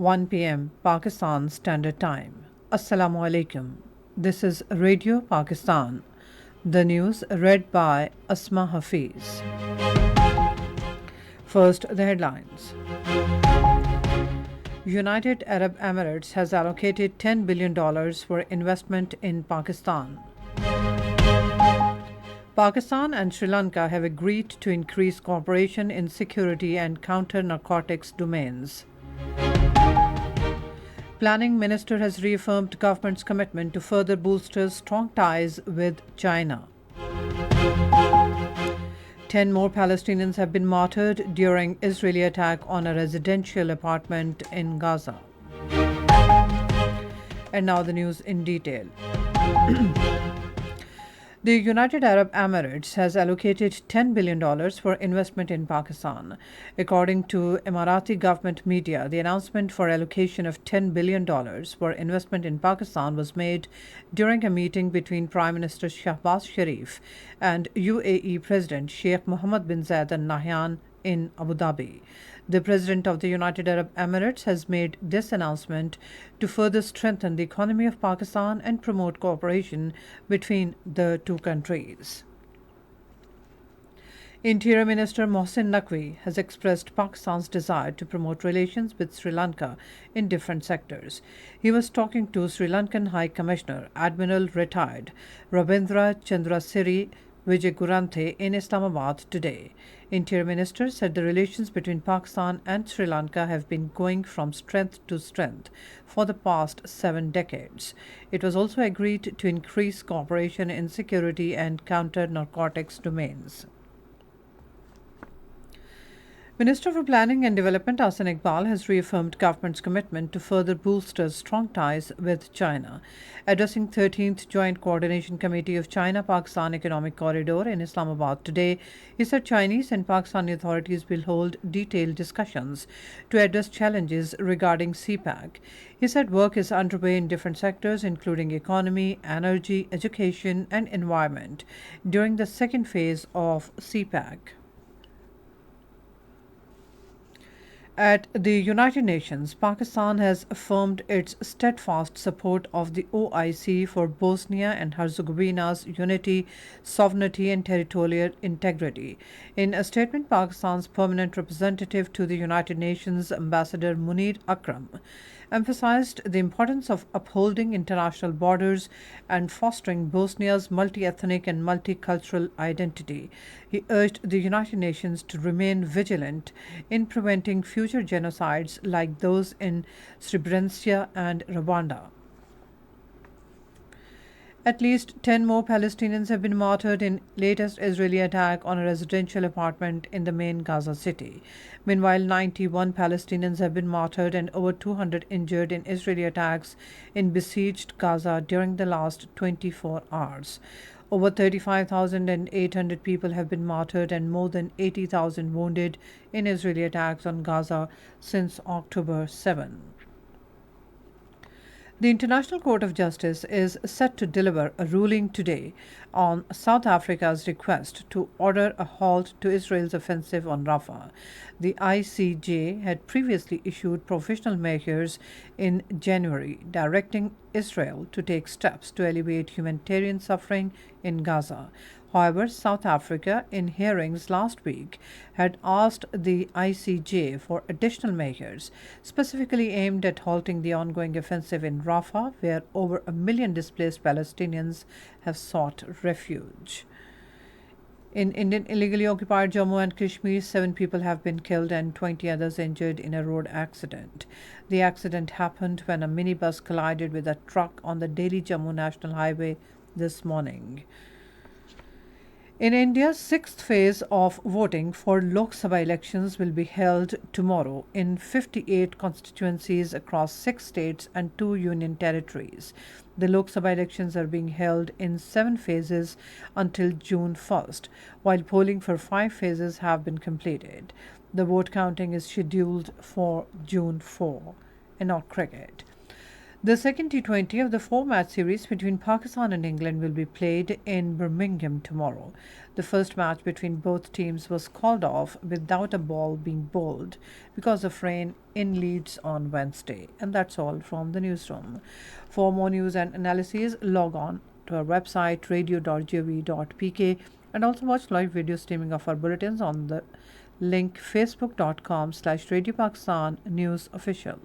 1 p.m. Pakistan Standard Time. Assalamu alaikum. This is Radio Pakistan. The news read by Asma Hafiz. First, the headlines. United Arab Emirates has allocated $10 billion for investment in Pakistan. Pakistan and Sri Lanka have agreed to increase cooperation in security and counter-narcotics domains. Planning Minister has reaffirmed government's commitment to further bolster strong ties with China. 10 more Palestinians have been martyred during Israeli attack on a residential apartment in Gaza. And now the news in detail. The United Arab Emirates has allocated $10 billion for investment in Pakistan. According to Emirati government media, the announcement for allocation of $10 billion for investment in Pakistan was made during a meeting between Prime Minister Shahbaz Sharif and UAE President Sheikh Mohammed bin Zayed Al Nahyan in Abu Dhabi. The President of the United Arab Emirates has made this announcement to further strengthen the economy of Pakistan and promote cooperation between the two countries. Interior Minister Mohsin Naqvi has expressed Pakistan's desire to promote relations with Sri Lanka in different sectors. He was talking to Sri Lankan High Commissioner, Admiral Retired Rabindra Chandrasiri Vijaykuranthe in Islamabad today. Interior Minister said the relations between Pakistan and Sri Lanka have been going from strength to strength for the past 7 decades. It was also agreed to increase cooperation in security and counter-narcotics domains. Minister for Planning and Development Ahsan Iqbal has reaffirmed government's commitment to further bolster strong ties with China. Addressing 13th Joint Coordination Committee of China-Pakistan Economic Corridor in Islamabad today, he said Chinese and Pakistani authorities will hold detailed discussions to address challenges regarding CPEC. He said work is underway in different sectors including economy, energy, education and environment during the second phase of CPEC. At the United Nations, Pakistan has affirmed its steadfast support of the OIC for Bosnia and Herzegovina's unity, sovereignty, and territorial integrity. In a statement, Pakistan's permanent representative to the United Nations, Ambassador Munir Akram, emphasized the importance of upholding international borders and fostering Bosnia's multi-ethnic and multicultural identity. He urged the United Nations to remain vigilant in preventing future genocides like those in Srebrenica and Rwanda. At least 10 more Palestinians have been martyred in latest Israeli attack on a residential apartment in the main Gaza city. Meanwhile, 91 Palestinians have been martyred and over 200 injured in Israeli attacks in besieged Gaza during the last 24 hours. Over 35,800 people have been martyred and more than 80,000 wounded in Israeli attacks on Gaza since October 7. The International Court of Justice is set to deliver a ruling today on South Africa's request to order a halt to Israel's offensive on Rafah. The ICJ had previously issued provisional measures in January directing Israel to take steps to alleviate humanitarian suffering in Gaza. However, South Africa, in hearings last week, had asked the ICJ for additional measures, specifically aimed at halting the ongoing offensive in Rafah, where over 1 million displaced Palestinians have sought refuge. In Indian illegally occupied Jammu and Kashmir, 7 people have been killed and 20 others injured in a road accident. The accident happened when a minibus collided with a truck on the Delhi Jammu National Highway this morning. In India's 6th phase of voting for Lok Sabha elections will be held tomorrow in 58 constituencies across 6 states and 2 union territories. The Lok Sabha elections are being held in 7 phases until June 1st, while polling for 5 phases have been completed. The vote counting is scheduled for June 4. And now cricket. The second T20 of the four-match series between Pakistan and England will be played in Birmingham tomorrow. The first match between both teams was called off without a ball being bowled because of rain in Leeds on Wednesday. And that's all from the newsroom. For more news and analyses, log on to our website radio.gov.pk and also watch live video streaming of our bulletins on the link facebook.com/Radio Pakistan News Official.